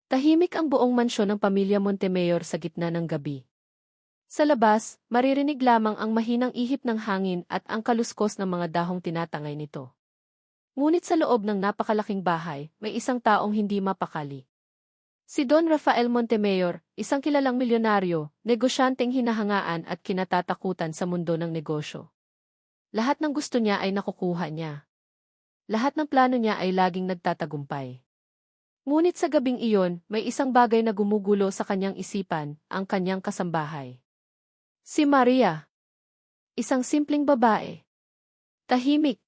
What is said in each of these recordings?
Tahimik ang buong mansyon ng pamilya Montemayor sa gitna ng gabi. Sa labas, maririnig lamang ang mahinang ihip ng hangin at ang kaluskos ng mga dahong tinatangay nito. Ngunit sa loob ng napakalaking bahay, may isang taong hindi mapakali. Si Don Rafael Montemayor, isang kilalang milyonaryo, negosyanteng hinahangaan at kinatatakutan sa mundo ng negosyo. Lahat ng gusto niya ay nakukuha niya. Lahat ng plano niya ay laging nagtatagumpay. Ngunit sa gabing iyon, may isang bagay na gumugulo sa kanyang isipan, ang kanyang kasambahay. Si Maria. Isang simpleng babae. Tahimik.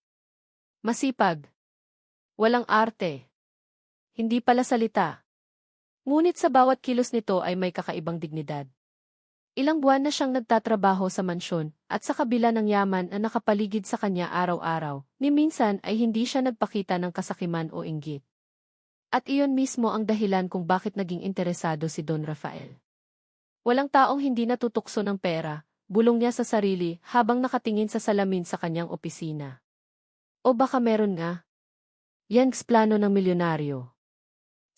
Masipag. Walang arte. Hindi pala salita. Ngunit sa bawat kilos nito ay may kakaibang dignidad. Ilang buwan na siyang nagtatrabaho sa mansyon, at sa kabila ng yaman na nakapaligid sa kanya araw-araw, ni minsan ay hindi siya nagpakita ng kasakiman o inggit. At iyon mismo ang dahilan kung bakit naging interesado si Don Rafael. Walang taong hindi natutukso ng pera, bulong niya sa sarili habang nakatingin sa salamin sa kanyang opisina. O baka meron nga? Yan's plano ng milyonaryo.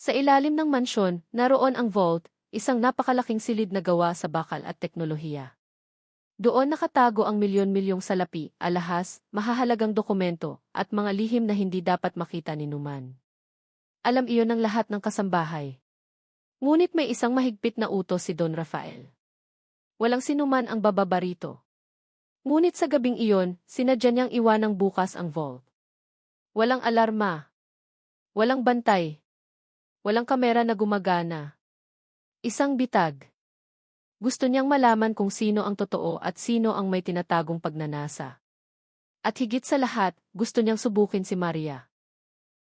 Sa ilalim ng mansyon, naroon ang vault, isang napakalaking silid na gawa sa bakal at teknolohiya. Doon nakatago ang milyon-milyong salapi, alahas, mahahalagang dokumento, at mga lihim na hindi dapat makita ni numan. Alam iyon ng lahat ng kasambahay. Ngunit may isang mahigpit na utos si Don Rafael. Walang sinuman ang bababa rito. Ngunit sa gabing iyon, sinadya niyang iwanang bukas ang vault. Walang alarma. Walang bantay. Walang kamera na gumagana. Isang bitag. Gusto niyang malaman kung sino ang totoo at sino ang may tinatagong pagnanasa. At higit sa lahat, gusto niyang subukin si Maria.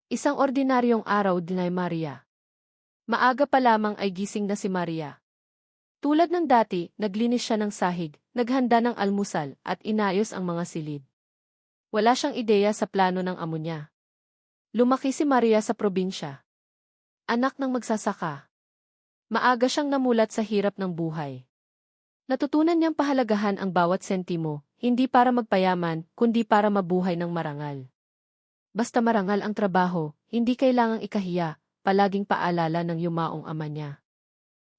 Isang ordinaryong araw din ay Maria. Maaga pa lamang ay gising na si Maria. Tulad ng dati, naglinis siya ng sahig, naghanda ng almusal, at inayos ang mga silid. Wala siyang ideya sa plano ng amo niya. Lumaki si Maria sa probinsya. Anak ng magsasaka. Maaga siyang namulat sa hirap ng buhay. Natutunan niyang pahalagahan ang bawat sentimo, hindi para magpayaman, kundi para mabuhay ng marangal. Basta marangal ang trabaho, hindi kailangang ikahiya, palaging paalala ng yumaong ama niya.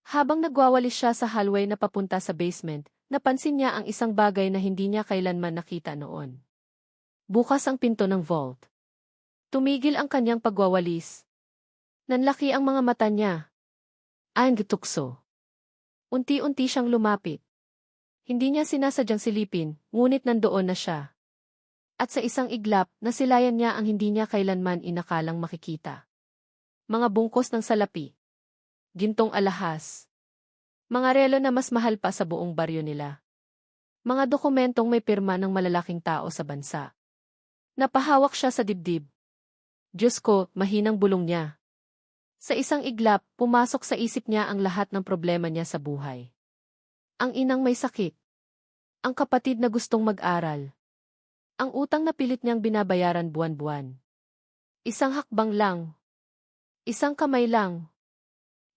Habang nagwawalis siya sa hallway na papunta sa basement, napansin niya ang isang bagay na hindi niya kailanman nakita noon. Bukas ang pinto ng vault. Tumigil ang kanyang pagwawalis. Nanlaki ang mga mata niya. Ang gitukso. Unti-unti siyang lumapit. Hindi niya sinasadyang silipin, ngunit nandoon na siya. At sa isang iglap, nasilayan niya ang hindi niya kailanman inakalang makikita. Mga bungkos ng salapi. Gintong alahas. Mga relo na mas mahal pa sa buong baryo nila. Mga dokumentong may pirma ng malalaking tao sa bansa. Napahawak siya sa dibdib. Diyos ko, mahinang bulong niya. Sa isang iglap, pumasok sa isip niya ang lahat ng problema niya sa buhay. Ang inang may sakit. Ang kapatid na gustong mag-aral. Ang utang na pilit niyang binabayaran buwan-buwan. Isang hakbang lang. Isang kamay lang.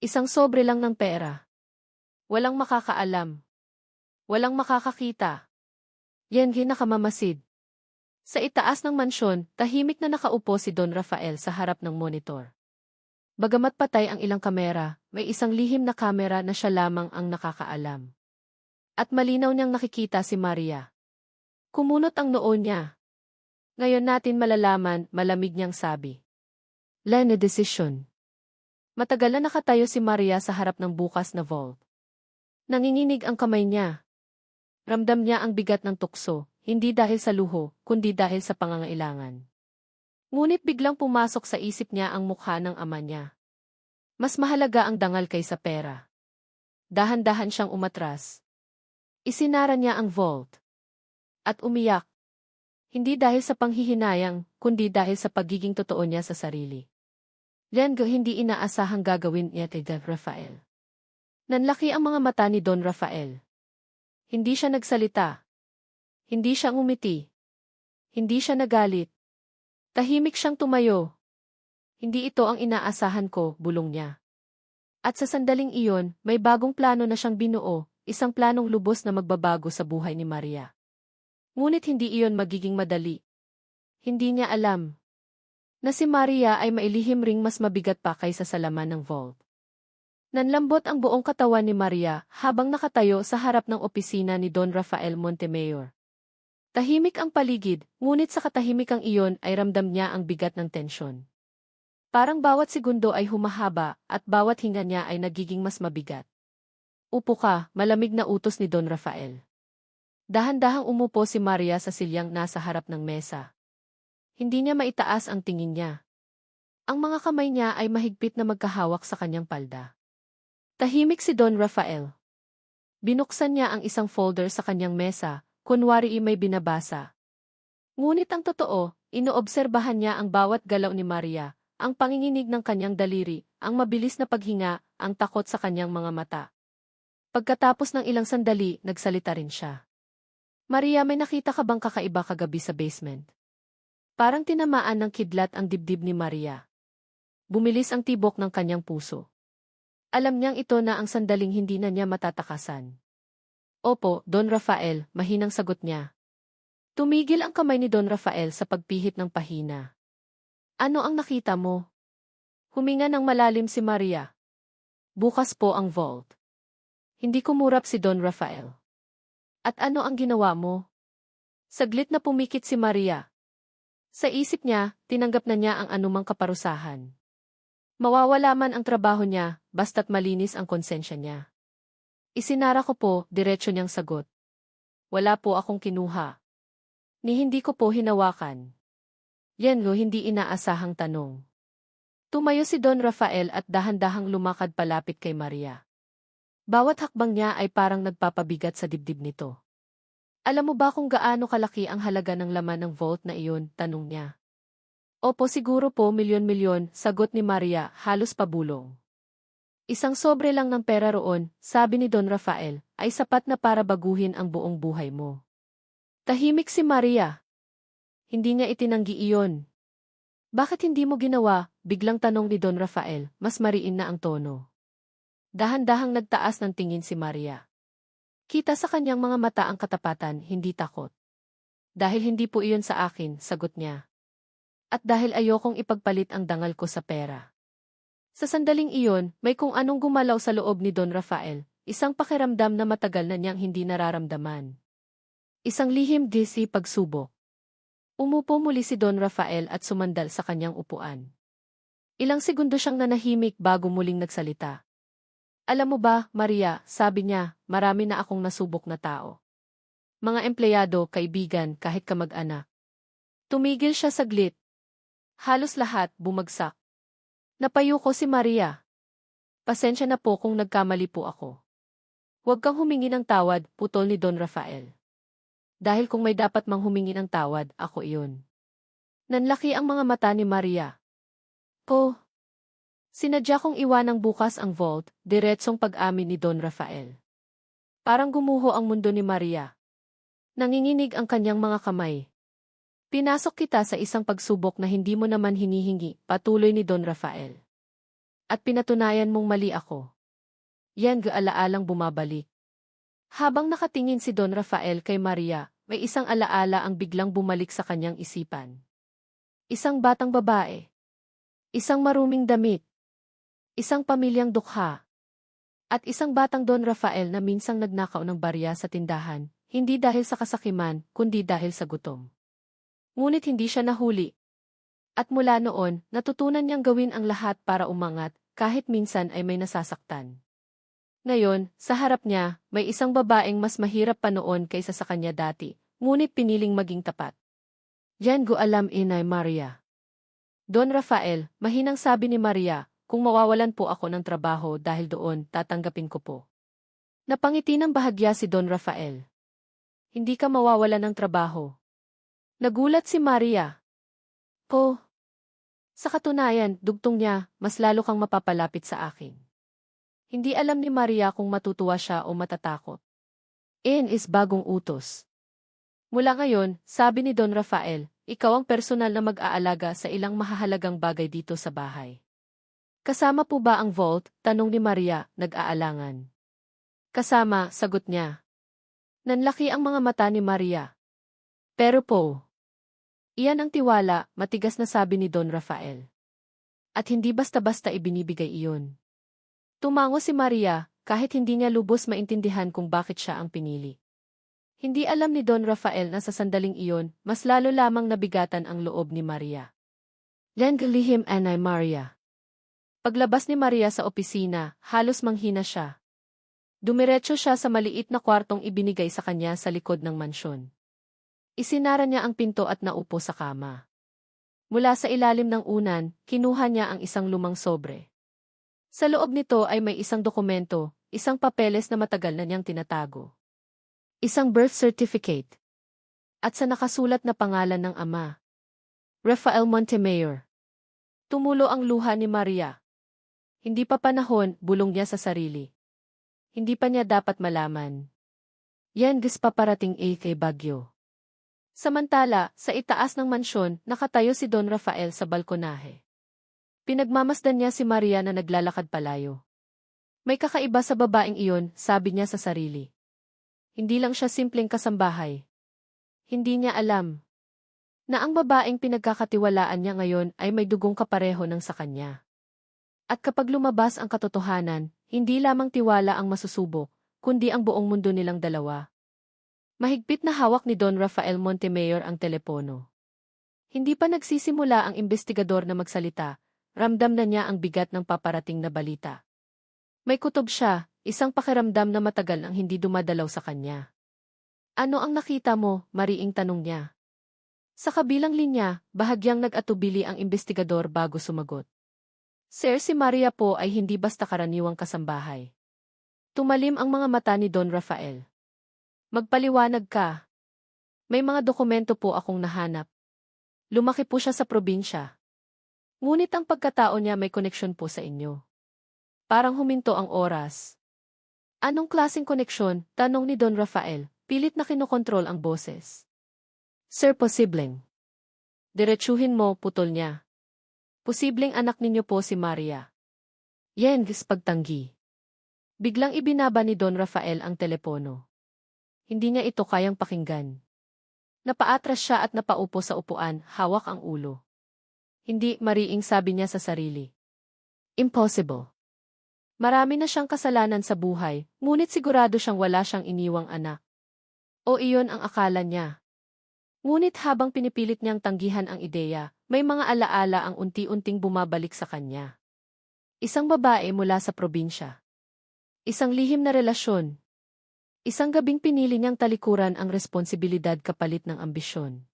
Isang sobre lang ng pera. Walang makakaalam. Walang makakakita. Yan nakamamasid. Sa itaas ng mansyon, tahimik na nakaupo si Don Rafael sa harap ng monitor. Bagamat patay ang ilang kamera, may isang lihim na kamera na siya lamang ang nakakaalam. At malinaw niyang nakikita si Maria. Kumunot ang noo niya. Ngayon natin malalaman, malamig niyang sabi. Lene decision. Matagal na nakatayo si Maria sa harap ng bukas na vault. Nanginginig ang kamay niya. Ramdam niya ang bigat ng tukso, hindi dahil sa luho, kundi dahil sa pangangailangan. Ngunit biglang pumasok sa isip niya ang mukha ng ama niya. Mas mahalaga ang dangal kaysa pera. Dahan-dahan siyang umatras. Isinara niya ang vault. At umiyak. Hindi dahil sa panghihinayang, kundi dahil sa pagiging totoo niya sa sarili. Hindi inaasahang gagawin niya kay Don Rafael. Nanlaki ang mga mata ni Don Rafael. Hindi siya nagsalita. Hindi siya ngumiti. Hindi siya nagalit. Tahimik siyang tumayo. Hindi ito ang inaasahan ko, bulong niya. At sa sandaling iyon, may bagong plano na siyang binuo, isang planong lubos na magbabago sa buhay ni Maria. Ngunit hindi iyon magiging madali. Hindi niya alam na si Maria ay mailihim ring mas mabigat pa kaysa sa laman ng vault. Nanlambot ang buong katawan ni Maria habang nakatayo sa harap ng opisina ni Don Rafael Montemayor. Tahimik ang paligid, ngunit sa katahimikang iyon ay ramdam niya ang bigat ng tensyon. Parang bawat segundo ay humahaba at bawat hinga niya ay nagiging mas mabigat. Upo ka, malamig na utos ni Don Rafael. Dahan-dahang umupo si Maria sa silyang nasa harap ng mesa. Hindi niya maitaas ang tingin niya. Ang mga kamay niya ay mahigpit na magkahawak sa kanyang palda. Tahimik si Don Rafael. Binuksan niya ang isang folder sa kanyang mesa, kunwari may binabasa. Ngunit ang totoo, inoobserbahan niya ang bawat galaw ni Maria, ang panginginig ng kanyang daliri, ang mabilis na paghinga, ang takot sa kanyang mga mata. Pagkatapos ng ilang sandali, nagsalita rin siya. Maria, may nakita ka bang kakaiba kagabi sa basement? Parang tinamaan ng kidlat ang dibdib ni Maria. Bumilis ang tibok ng kanyang puso. Alam niyang ito na ang sandaling hindi na niya matatakasan. Opo, Don Rafael, mahinang sagot niya. Tumigil ang kamay ni Don Rafael sa pagpihit ng pahina. Ano ang nakita mo? Huminga ng malalim si Maria. Bukas po ang vault. Hindi kumurap si Don Rafael. At ano ang ginawa mo? Saglit na pumikit si Maria. Sa isip niya, tinanggap na niya ang anumang kaparusahan. Mawawala man ang trabaho niya, basta't malinis ang konsensya niya. Isinara ko po, diretso niyang sagot. Wala po akong kinuha. Ni hindi ko po hinawakan. Yan lo hindi inaasahang tanong. Tumayo si Don Rafael at dahan-dahang lumakad palapit kay Maria. Bawat hakbang niya ay parang nagpapabigat sa dibdib nito. Alam mo ba kung gaano kalaki ang halaga ng laman ng vault na iyon, tanong niya. Opo siguro po milyon-milyon, sagot ni Maria, halos pabulong. Isang sobre lang ng pera roon, sabi ni Don Rafael, ay sapat na para baguhin ang buong buhay mo. Tahimik si Maria. Hindi niya itinanggi iyon. Bakit hindi mo ginawa? Biglang tanong ni Don Rafael, mas mariin na ang tono. Dahan-dahang nagtaas ng tingin si Maria. Kita sa kanyang mga mata ang katapatan, hindi takot. Dahil hindi po iyon sa akin, sagot niya. At dahil ayokong ipagpalit ang dangal ko sa pera. Sa sandaling iyon, may kung anong gumalaw sa loob ni Don Rafael, isang pakiramdam na matagal na niyang hindi nararamdaman. Isang lihim disi pagsubok. Umupo muli si Don Rafael at sumandal sa kanyang upuan. Ilang segundo siyang nanahimik bago muling nagsalita. Alam mo ba, Maria, sabi niya, marami na akong nasubok na tao. Mga empleyado, kaibigan, kahit kamag-anak. Tumigil siya saglit. Halos lahat, bumagsak. Napayuko si Maria. Pasensya na po kung nagkamali po ako. Huwag kang humingi ng tawad, putol ni Don Rafael. Dahil kung may dapat mang humingi ng tawad, ako iyon. Nanlaki ang mga mata ni Maria. Po. Sinadya kong iwanang bukas ang vault, diretsong pag-amin ni Don Rafael. Parang gumuho ang mundo ni Maria. Nanginginig ang kanyang mga kamay. Pinasok kita sa isang pagsubok na hindi mo naman hinihingi, patuloy ni Don Rafael. At pinatunayan mong mali ako. Yan gaalaalang bumabalik. Habang nakatingin si Don Rafael kay Maria, may isang alaala ang biglang bumalik sa kanyang isipan. Isang batang babae. Isang maruming damit. Isang pamilyang dukha. At isang batang Don Rafael na minsang nagnakaw ng barya sa tindahan, hindi dahil sa kasakiman, kundi dahil sa gutom. Ngunit hindi siya nahuli. At mula noon, natutunan niyang gawin ang lahat para umangat, kahit minsan ay may nasasaktan. Ngayon, sa harap niya, may isang babaeng mas mahirap pa noon kaysa sa kanya dati, ngunit piniling maging tapat. Yan go alam inay Maria. Don Rafael, mahinang sabi ni Maria, kung mawawalan po ako ng trabaho dahil doon, tatanggapin ko po. Napangiti ng bahagya si Don Rafael. Hindi ka mawawalan ng trabaho. Nagulat si Maria. Po. Sa katunayan, dugtong niya, mas lalo kang mapapalapit sa akin. Hindi alam ni Maria kung matutuwa siya o matatakot. Iyan is bagong utos. Mula ngayon, sabi ni Don Rafael, ikaw ang personal na mag-aalaga sa ilang mahahalagang bagay dito sa bahay. Kasama po ba ang vault? Tanong ni Maria, nag-aalangan. Kasama, sagot niya. Nanlaki ang mga mata ni Maria. Pero po. Iyan ang tiwala, matigas na sabi ni Don Rafael. At hindi basta-basta ibinibigay iyon. Tumango si Maria, kahit hindi niya lubos maintindihan kung bakit siya ang pinili. Hindi alam ni Don Rafael na sa sandaling iyon, mas lalo lamang nabigatan ang loob ni Maria. Lihim anay Maria. Paglabas ni Maria sa opisina, halos manghina siya. Dumiretso siya sa maliit na kwartong ibinigay sa kanya sa likod ng mansyon. Isinara niya ang pinto at naupo sa kama. Mula sa ilalim ng unan, kinuha niya ang isang lumang sobre. Sa loob nito ay may isang dokumento, isang papeles na matagal na niyang tinatago. Isang birth certificate. At sa nakasulat na pangalan ng ama. Rafael Montemayor. Tumulo ang luha ni Maria. Hindi pa panahon, bulong niya sa sarili. Hindi pa niya dapat malaman. Yan paparating kay Bagyo. Samantala, sa itaas ng mansyon, nakatayo si Don Rafael sa balkonahe. Pinagmamasdan niya si Maria na naglalakad palayo. May kakaiba sa babaeng iyon, sabi niya sa sarili. Hindi lang siya simpleng kasambahay. Hindi niya alam na ang babaeng pinagkakatiwalaan niya ngayon ay may dugong kapareho ng sa kanya. At kapag lumabas ang katotohanan, hindi lamang tiwala ang masusubok, kundi ang buong mundo nilang dalawa. Mahigpit na hawak ni Don Rafael Montemayor ang telepono. Hindi pa nagsisimula ang investigador na magsalita, ramdam na niya ang bigat ng paparating na balita. May kutob siya, isang pakiramdam na matagal nang hindi dumadalaw sa kanya. Ano ang nakita mo? Mariing tanong niya. Sa kabilang linya, bahagyang nag-atubili ang investigador bago sumagot. Sir, si Maria po ay hindi basta karaniwang kasambahay. Tumalim ang mga mata ni Don Rafael. Magpaliwanag ka. May mga dokumento po akong nahanap. Lumaki po siya sa probinsya. Ngunit ang pagkatao niya may koneksyon po sa inyo. Parang huminto ang oras. Anong klaseng koneksyon? Tanong ni Don Rafael, pilit na kinokontrol ang boses. Sir, posibleng. Diretsuhin mo, putol niya. Posibleng anak ninyo po si Maria. Yan, pagtanggi. Biglang ibinaba ni Don Rafael ang telepono. Hindi niya ito kayang pakinggan. Napaatras siya at napaupo sa upuan, hawak ang ulo. Hindi, Mariing, sabi niya sa sarili. Impossible. Marami na siyang kasalanan sa buhay, ngunit sigurado siyang wala siyang iniwang anak. O iyon ang akala niya. Ngunit habang pinipilit niyang tanggihan ang ideya, may mga alaala ang unti-unting bumabalik sa kanya. Isang babae mula sa probinsya. Isang lihim na relasyon. Isang gabing pinili niyang talikuran ang responsibilidad kapalit ng ambisyon.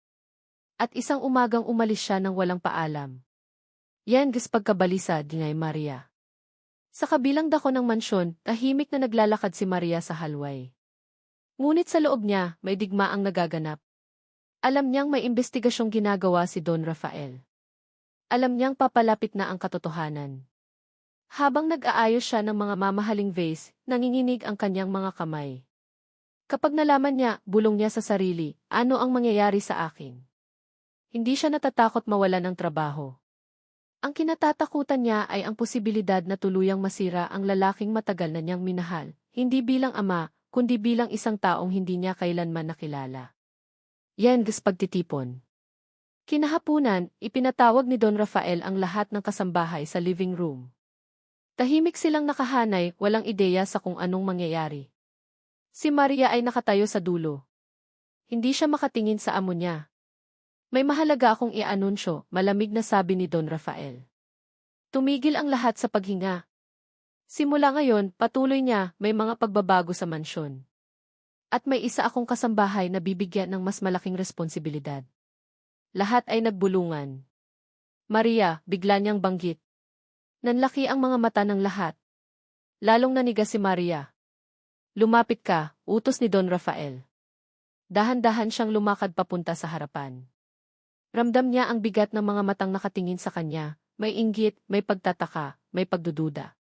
At isang umagang umalis siya ng walang paalam. Yan pagkabalisa, dingay Maria. Sa kabilang dako ng mansyon, tahimik na naglalakad si Maria sa halway. Ngunit sa loob niya, may digmaang nagaganap. Alam niyang may investigasyong ginagawa si Don Rafael. Alam niyang papalapit na ang katotohanan. Habang nag-aayos siya ng mga mamahaling vase, nanginginig ang kanyang mga kamay. Kapag nalaman niya, bulong niya sa sarili, ano ang mangyayari sa akin? Hindi siya natatakot mawalan ng trabaho. Ang kinatatakutan niya ay ang posibilidad na tuluyang masira ang lalaking matagal na niyang minahal, hindi bilang ama, kundi bilang isang taong hindi niya kailanman nakilala. Yan pagtitipon. Kinahapunan, ipinatawag ni Don Rafael ang lahat ng kasambahay sa living room. Tahimik silang nakahanay, walang ideya sa kung anong mangyayari. Si Maria ay nakatayo sa dulo. Hindi siya makatingin sa amo niya. May mahalaga akong i-anunsyo, malamig na sabi ni Don Rafael. Tumigil ang lahat sa paghinga. Simula ngayon, patuloy niya, may mga pagbabago sa mansyon. At may isa akong kasambahay na bibigyan ng mas malaking responsibilidad. Lahat ay nagbulungan. Maria, bigla niyang banggit. Nanlaki ang mga mata ng lahat. Lalong nanigas si Maria. Lumapit ka, utos ni Don Rafael. Dahan-dahan siyang lumakad papunta sa harapan. Ramdam niya ang bigat ng mga matang nakatingin sa kanya, may inggit, may pagtataka, may pagdududa.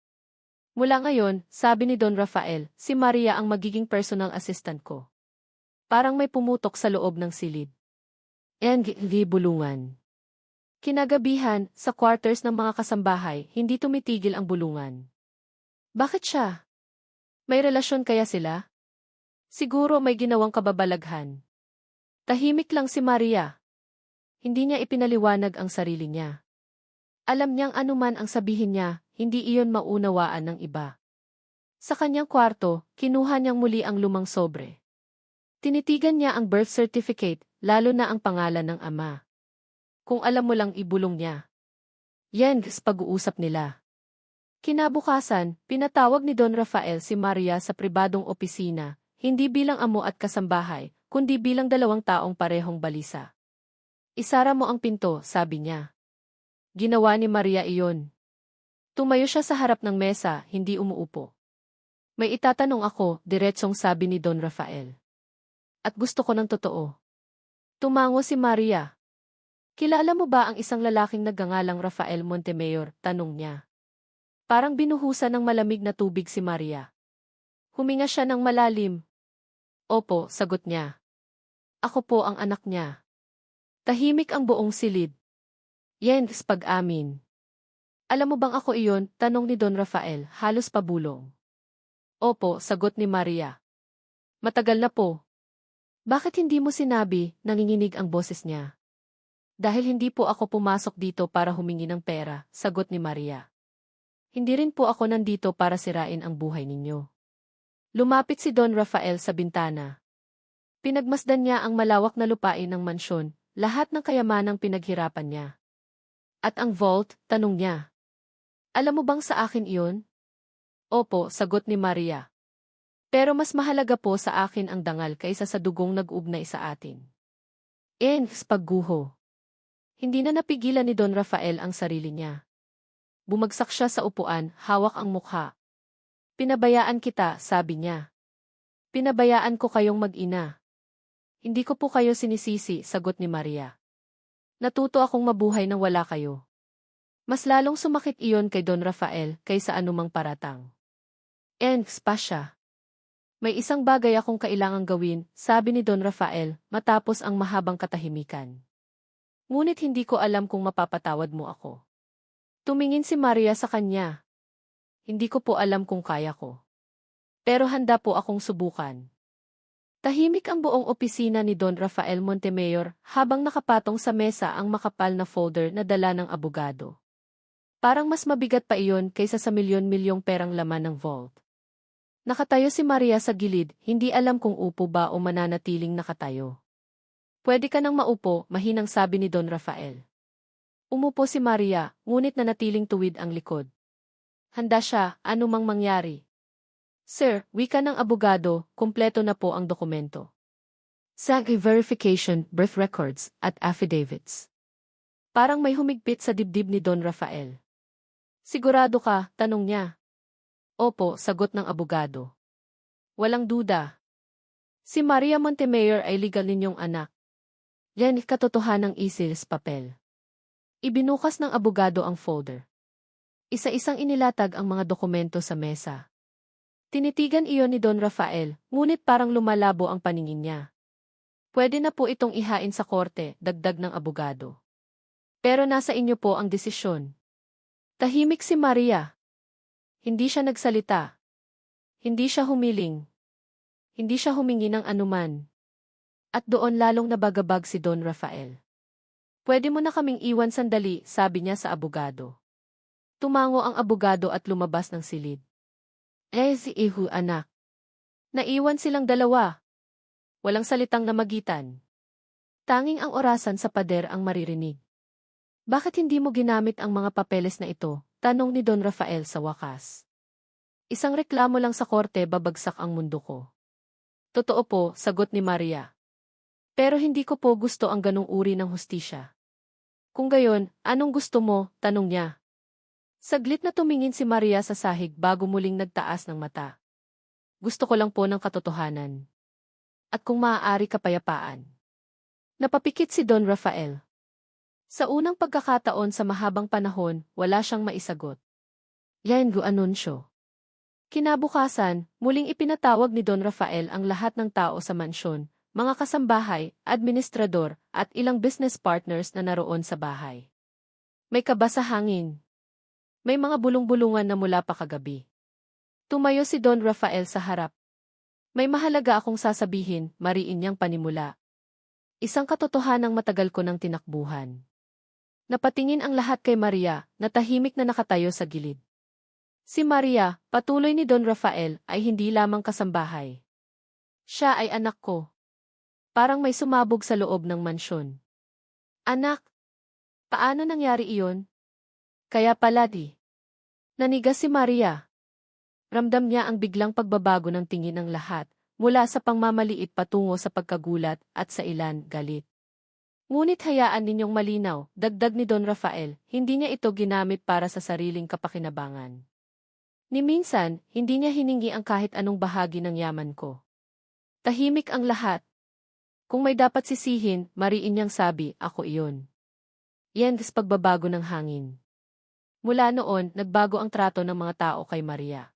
Mula ngayon, sabi ni Don Rafael, si Maria ang magiging personal assistant ko. Parang may pumutok sa loob ng silid. Hindi bulungan. Kinagabihan, sa quarters ng mga kasambahay, hindi tumitigil ang bulungan. Bakit siya? May relasyon kaya sila? Siguro may ginawang kababalaghan. Tahimik lang si Maria. Hindi niya ipinaliwanag ang sarili niya. Alam niyang anuman ang sabihin niya, hindi iyon maunawaan ng iba. Sa kanyang kwarto, kinuha niyang muli ang lumang sobre. Tinitigan niya ang birth certificate, lalo na ang pangalan ng ama. Kung alam mo lang ibulong niya. Yan, pag-uusap nila. Kinabukasan, pinatawag ni Don Rafael si Maria sa pribadong opisina, hindi bilang amo at kasambahay, kundi bilang dalawang taong parehong balisa. Isara mo ang pinto, sabi niya. Ginawa ni Maria iyon. Tumayo siya sa harap ng mesa, hindi umuupo. May itatanong ako, diretsong sabi ni Don Rafael. At gusto ko ng totoo. Tumango si Maria. Kilala mo ba ang isang lalaking nagngangalang Rafael Montemayor? Tanong niya. Parang binuhusan ng malamig na tubig si Maria. Huminga siya ng malalim. Opo, sagot niya. Ako po ang anak niya. Tahimik ang buong silid. Yens, pag-amin. Alam mo bang ako iyon? Tanong ni Don Rafael, halos pabulong. Opo, sagot ni Maria. Matagal na po. Bakit hindi mo sinabi? Nanginginig ang boses niya. Dahil hindi po ako pumasok dito para humingi ng pera, sagot ni Maria. Hindi rin po ako nandito para sirain ang buhay ninyo. Lumapit si Don Rafael sa bintana. Pinagmasdan niya ang malawak na lupain ng mansyon, lahat ng kayamanang pinaghirapan niya. At ang vault, tanong niya. Alam mo bang sa akin iyon? Opo, sagot ni Maria. Pero mas mahalaga po sa akin ang dangal kaysa sa dugong nag-ugnay sa atin. Pagguho. Hindi na napigilan ni Don Rafael ang sarili niya. Bumagsak siya sa upuan, hawak ang mukha. Pinabayaan kita, sabi niya. Pinabayaan ko kayong mag-ina. Hindi ko po kayo sinisisi, sagot ni Maria. Natuto akong mabuhay nang wala kayo. Mas lalong sumakit iyon kay Don Rafael kaysa anumang paratang. Pa siya. May isang bagay akong kailangang gawin, sabi ni Don Rafael, matapos ang mahabang katahimikan. Ngunit hindi ko alam kung mapapatawad mo ako. Tumingin si Maria sa kanya. Hindi ko po alam kung kaya ko. Pero handa po akong subukan. Tahimik ang buong opisina ni Don Rafael Montemayor habang nakapatong sa mesa ang makapal na folder na dala ng abogado. Parang mas mabigat pa iyon kaysa sa milyon-milyong perang laman ng vault. Nakatayo si Maria sa gilid, hindi alam kung upo ba o mananatiling nakatayo. Pwede ka nang maupo, mahinang sabi ni Don Rafael. Umupo si Maria, ngunit nanatiling tuwid ang likod. Handa siya, anumang mangyari. Sir, wika ng abogado, kumpleto na po ang dokumento. SAG verification, birth records, at affidavits. Parang may humigpit sa dibdib ni Don Rafael. Sigurado ka? Tanong niya. Opo, sagot ng abogado. Walang duda. Si Maria Montemayor ay legal ninyong anak. Yan katotohanang isils papel. Ibinukas ng abogado ang folder. Isa-isang inilatag ang mga dokumento sa mesa. Tinitigan iyon ni Don Rafael, ngunit parang lumalabo ang paningin niya. Pwede na po itong ihain sa korte, dagdag ng abogado. Pero nasa inyo po ang desisyon. Tahimik si Maria. Hindi siya nagsalita. Hindi siya humiling. Hindi siya humingi ng anuman. At doon lalong nabagabag si Don Rafael. Pwede mo na kaming iwan sandali, sabi niya sa abogado. Tumango ang abogado at lumabas ng silid. Si Ihu anak. Naiwan silang dalawa. Walang salitang namagitan. Tanging ang orasan sa pader ang maririnig. Bakit hindi mo ginamit ang mga papeles na ito? Tanong ni Don Rafael sa wakas. Isang reklamo lang sa korte babagsak ang mundo ko. Totoo po, sagot ni Maria. Pero hindi ko po gusto ang ganong uri ng hustisya. Kung gayon, anong gusto mo? Tanong niya. Saglit na tumingin si Maria sa sahig bago muling nagtaas ng mata. Gusto ko lang po ng katotohanan. At kung maaari kapayapaan. Napapikit si Don Rafael. Sa unang pagkakataon sa mahabang panahon, wala siyang maisagot. Yan gu anunsyo. Kinabukasan, muling ipinatawag ni Don Rafael ang lahat ng tao sa mansyon, mga kasambahay, administrador, at ilang business partners na naroon sa bahay. May kaba sa hangin. May mga bulong-bulungan na mula pa kagabi. Tumayo si Don Rafael sa harap. May mahalaga akong sasabihin, mariin niyang panimula. Isang katotohanang matagal ko nang tinakbuhan. Napatingin ang lahat kay Maria, na tahimik na nakatayo sa gilid. Si Maria, patuloy ni Don Rafael, ay hindi lamang kasambahay. Siya ay anak ko. Parang may sumabog sa loob ng mansyon. Anak, paano nangyari iyon? Kaya pala di. Nanigas si Maria. Ramdam niya ang biglang pagbabago ng tingin ng lahat, mula sa pangmamaliit patungo sa pagkagulat at sa ilan, galit. Ngunit hayaan ninyong malinaw, dagdag ni Don Rafael, hindi niya ito ginamit para sa sariling kapakinabangan. Ni minsan, hindi niya hiningi ang kahit anong bahagi ng yaman ko. Tahimik ang lahat. Kung may dapat sisihin, mariin niyang sabi, ako iyon. Yan is pagbabago ng hangin. Mula noon, nagbago ang trato ng mga tao kay Maria.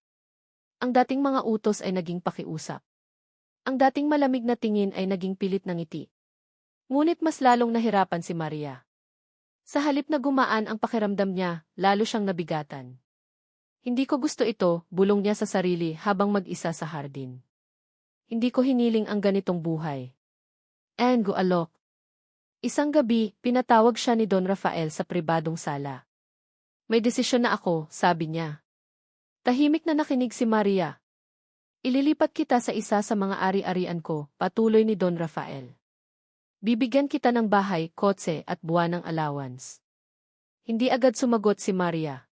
Ang dating mga utos ay naging pakiusap. Ang dating malamig na tingin ay naging pilit na ngiti. Ngunit mas lalong nahirapan si Maria. Sa halip na gumaan ang pakiramdam niya, lalo siyang nabigatan. Hindi ko gusto ito, bulong niya sa sarili habang mag-isa sa hardin. Hindi ko hiniling ang ganitong buhay. And go alok. Isang gabi, pinatawag siya ni Don Rafael sa pribadong sala. May desisyon na ako, sabi niya. Tahimik na nakinig si Maria. Ililipat kita sa isa sa mga ari-arian ko, patuloy ni Don Rafael. Bibigyan kita ng bahay, kotse at buwan ng allowance. Hindi agad sumagot si Maria.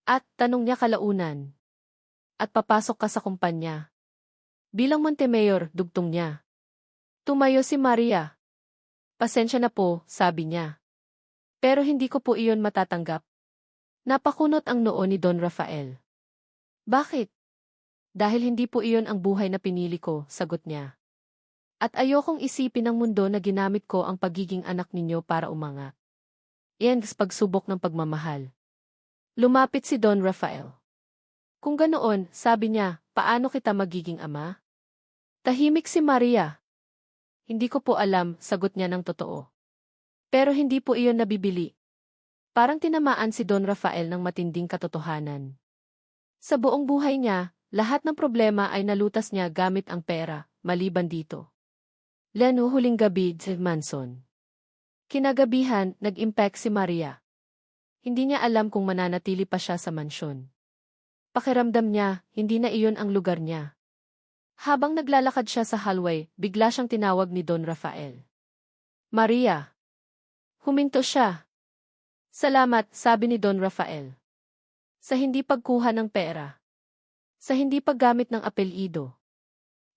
At tanong niya kalaunan. At papasok ka sa kumpanya. Bilang Montemayor, dugtong niya. Tumayo si Maria. Pasensya na po, sabi niya. Pero hindi ko po iyon matatanggap. Napakunot ang noo ni Don Rafael. Bakit? Dahil hindi po iyon ang buhay na pinili ko, sagot niya. At ayokong isipin ng mundo na ginamit ko ang pagiging anak ninyo para umangat. Iyan ang pagsubok ng pagmamahal. Lumapit si Don Rafael. Kung ganoon, sabi niya, paano kita magiging ama? Tahimik si Maria. Hindi ko po alam, sagot niya ng totoo. Pero hindi po iyon nabibili. Parang tinamaan si Don Rafael ng matinding katotohanan. Sa buong buhay niya, lahat ng problema ay nalutas niya gamit ang pera, maliban dito. Leno huling gabi, Manson. Kinagabihan, nag-impact si Maria. Hindi niya alam kung mananatili pa siya sa mansyon. Pakiramdam niya, hindi na iyon ang lugar niya. Habang naglalakad siya sa hallway, bigla siyang tinawag ni Don Rafael. Maria. Huminto siya. Salamat, sabi ni Don Rafael. Sa hindi pagkuha ng pera. Sa hindi paggamit ng apelyido.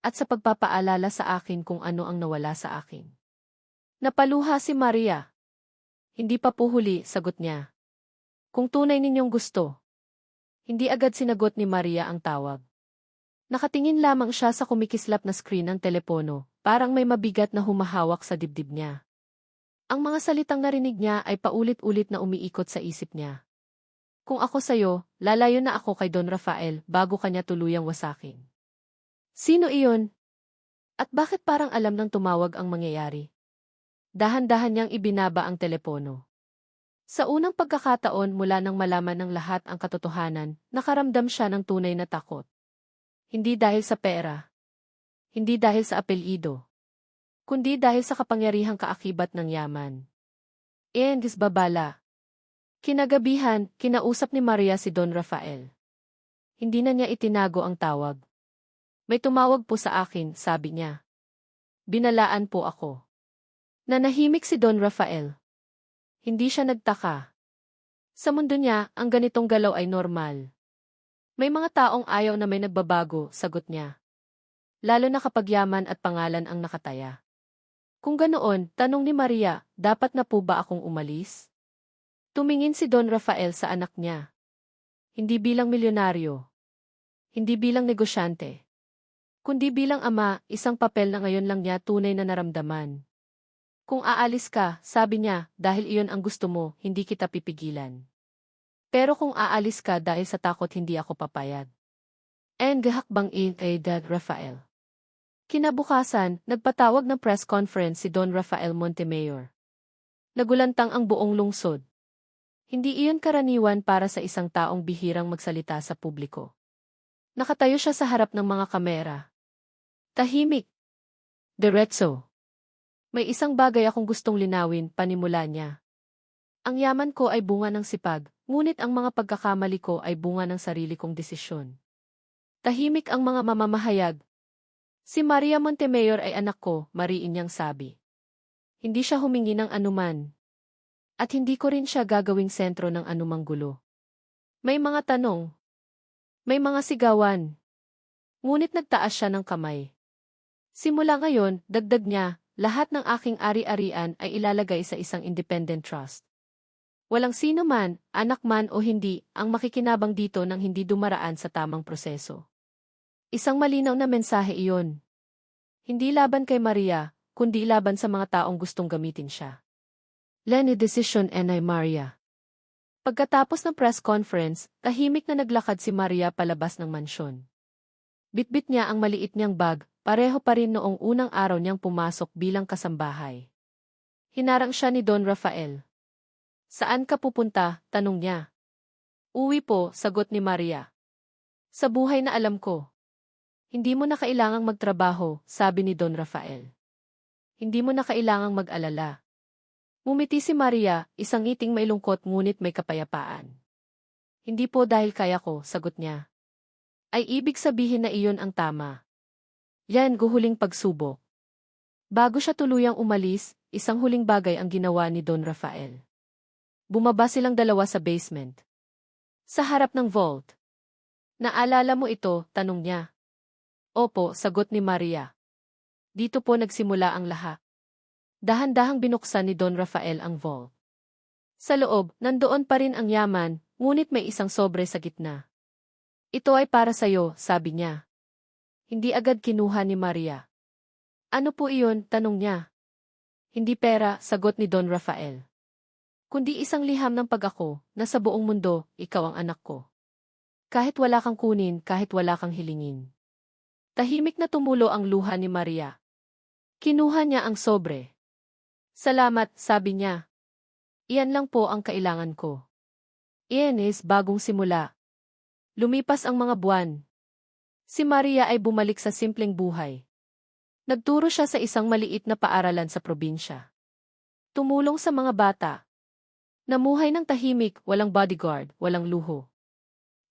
At sa pagpapaalala sa akin kung ano ang nawala sa akin. Napaluha si Maria. Hindi pa po huli, sagot niya. Kung tunay ninyong gusto. Hindi agad sinagot ni Maria ang tawag. Nakatingin lamang siya sa kumikislap na screen ng telepono, parang may mabigat na humahawak sa dibdib niya. Ang mga salitang narinig niya ay paulit-ulit na umiikot sa isip niya. Kung ako sa'yo, lalayo na ako kay Don Rafael bago kanya tuluyang wasakin. Sino iyon? At bakit parang alam ng tumawag ang mangyayari? Dahan-dahan niyang ibinaba ang telepono. Sa unang pagkakataon mula nang malaman ng lahat ang katotohanan, nakaramdam siya ng tunay na takot. Hindi dahil sa pera. Hindi dahil sa apelyido. Kundi dahil sa kapangyarihang kaakibat ng yaman. Babala. Kinagabihan, kinausap ni Maria si Don Rafael. Hindi na niya itinago ang tawag. May tumawag po sa akin, sabi niya. Binalaan po ako. Nanahimik si Don Rafael. Hindi siya nagtaka. Sa mundo niya, ang ganitong galaw ay normal. May mga taong ayaw na may nagbabago, sagot niya. Lalo na kapag yaman at pangalan ang nakataya. Kung ganoon, tanong ni Maria, dapat na po ba akong umalis? Tumingin si Don Rafael sa anak niya. Hindi bilang milyonaryo. Hindi bilang negosyante. Kundi bilang ama, isang papel na ngayon lang niya tunay na naramdaman. Kung aalis ka, sabi niya, dahil iyon ang gusto mo, hindi kita pipigilan. Pero kung aalis ka dahil sa takot hindi ako papayag. And gahakbang kay Dad Rafael. Kinabukasan, nagpatawag ng press conference si Don Rafael Montemayor. Nagulantang ang buong lungsod. Hindi iyon karaniwan para sa isang taong bihirang magsalita sa publiko. Nakatayo siya sa harap ng mga kamera. Tahimik. Diretso. May isang bagay akong gustong linawin, panimula niya. Ang yaman ko ay bunga ng sipag, Ngunit ang mga pagkakamali ko ay bunga ng sarili kong desisyon. Tahimik ang mga mamamahayag. Si Maria Montemayor ay anak ko, mariin niyang sabi. Hindi siya humingi ng anuman. At hindi ko rin siya gagawing sentro ng anumang gulo. May mga tanong. May mga sigawan. Ngunit nagtaas siya ng kamay. Simula ngayon, dagdag niya, lahat ng aking ari-arian ay ilalagay sa isang independent trust. Walang sino man, anak man o hindi, ang makikinabang dito nang hindi dumaraan sa tamang proseso. Isang malinaw na mensahe iyon. Hindi laban kay Maria, kundi laban sa mga taong gustong gamitin siya. Lenny Decision N.I. Maria. Pagkatapos ng press conference, tahimik na naglakad si Maria palabas ng mansyon. Bitbit niya ang maliit niyang bag, pareho pa rin noong unang araw niyang pumasok bilang kasambahay. Hinarang siya ni Don Rafael. Saan ka pupunta? Tanong niya. Uwi po, sagot ni Maria. Sa buhay na alam ko. Hindi mo na kailangang magtrabaho, sabi ni Don Rafael. Hindi mo na kailangang mag-alala. Ngumiti si Maria, isang ngiting may lungkot ngunit may kapayapaan. Hindi po dahil kaya ko, sagot niya. Ay ibig sabihin na iyon ang tama. Yan guhuling pagsubok. Bago siya tuluyang umalis, isang huling bagay ang ginawa ni Don Rafael. Bumaba silang dalawa sa basement. Sa harap ng vault. Naalala mo ito? Tanong niya. Opo, sagot ni Maria. Dito po nagsimula ang lahat. Dahan-dahang binuksan ni Don Rafael ang vault. Sa loob, nandoon pa rin ang yaman, ngunit may isang sobre sa gitna. Ito ay para sa'yo, sabi niya. Hindi agad kinuha ni Maria. Ano po iyon? Tanong niya. Hindi pera, sagot ni Don Rafael. Kundi isang liham ng pag-ako, na sa buong mundo, ikaw ang anak ko. Kahit wala kang kunin, kahit wala kang hilingin. Tahimik na tumulo ang luha ni Maria. Kinuha niya ang sobre. Salamat, sabi niya. Iyan lang po ang kailangan ko. Iyan is bagong simula. Lumipas ang mga buwan. Si Maria ay bumalik sa simpleng buhay. Nagturo siya sa isang maliit na paaralan sa probinsya. Tumulong sa mga bata. Namuhay ng tahimik, walang bodyguard, walang luho.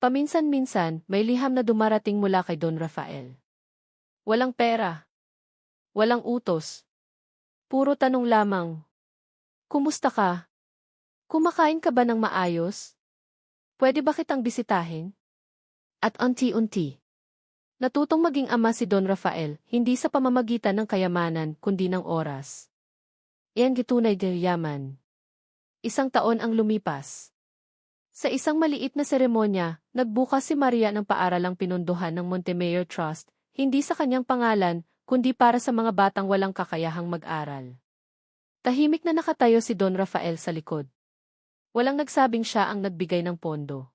Paminsan-minsan, may liham na dumarating mula kay Don Rafael. Walang pera. Walang utos. Puro tanong lamang. Kumusta ka? Kumakain ka ba ng maayos? Pwede ba kitang bisitahin? At unti-unti. Natutong maging ama si Don Rafael, hindi sa pamamagitan ng kayamanan, kundi ng oras. Iyan gitunay ng yaman. Isang taon ang lumipas. Sa isang maliit na seremonya, nagbukas si Maria ng paaralang pinunduhan ng Montemayor Trust, hindi sa kanyang pangalan, kundi para sa mga batang walang kakayahang mag-aral. Tahimik na nakatayo si Don Rafael sa likod. Walang nagsabing siya ang nagbigay ng pondo.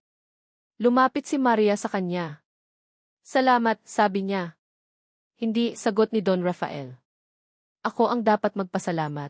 Lumapit si Maria sa kanya. Salamat, sabi niya. Hindi, sagot ni Don Rafael. Ako ang dapat magpasalamat.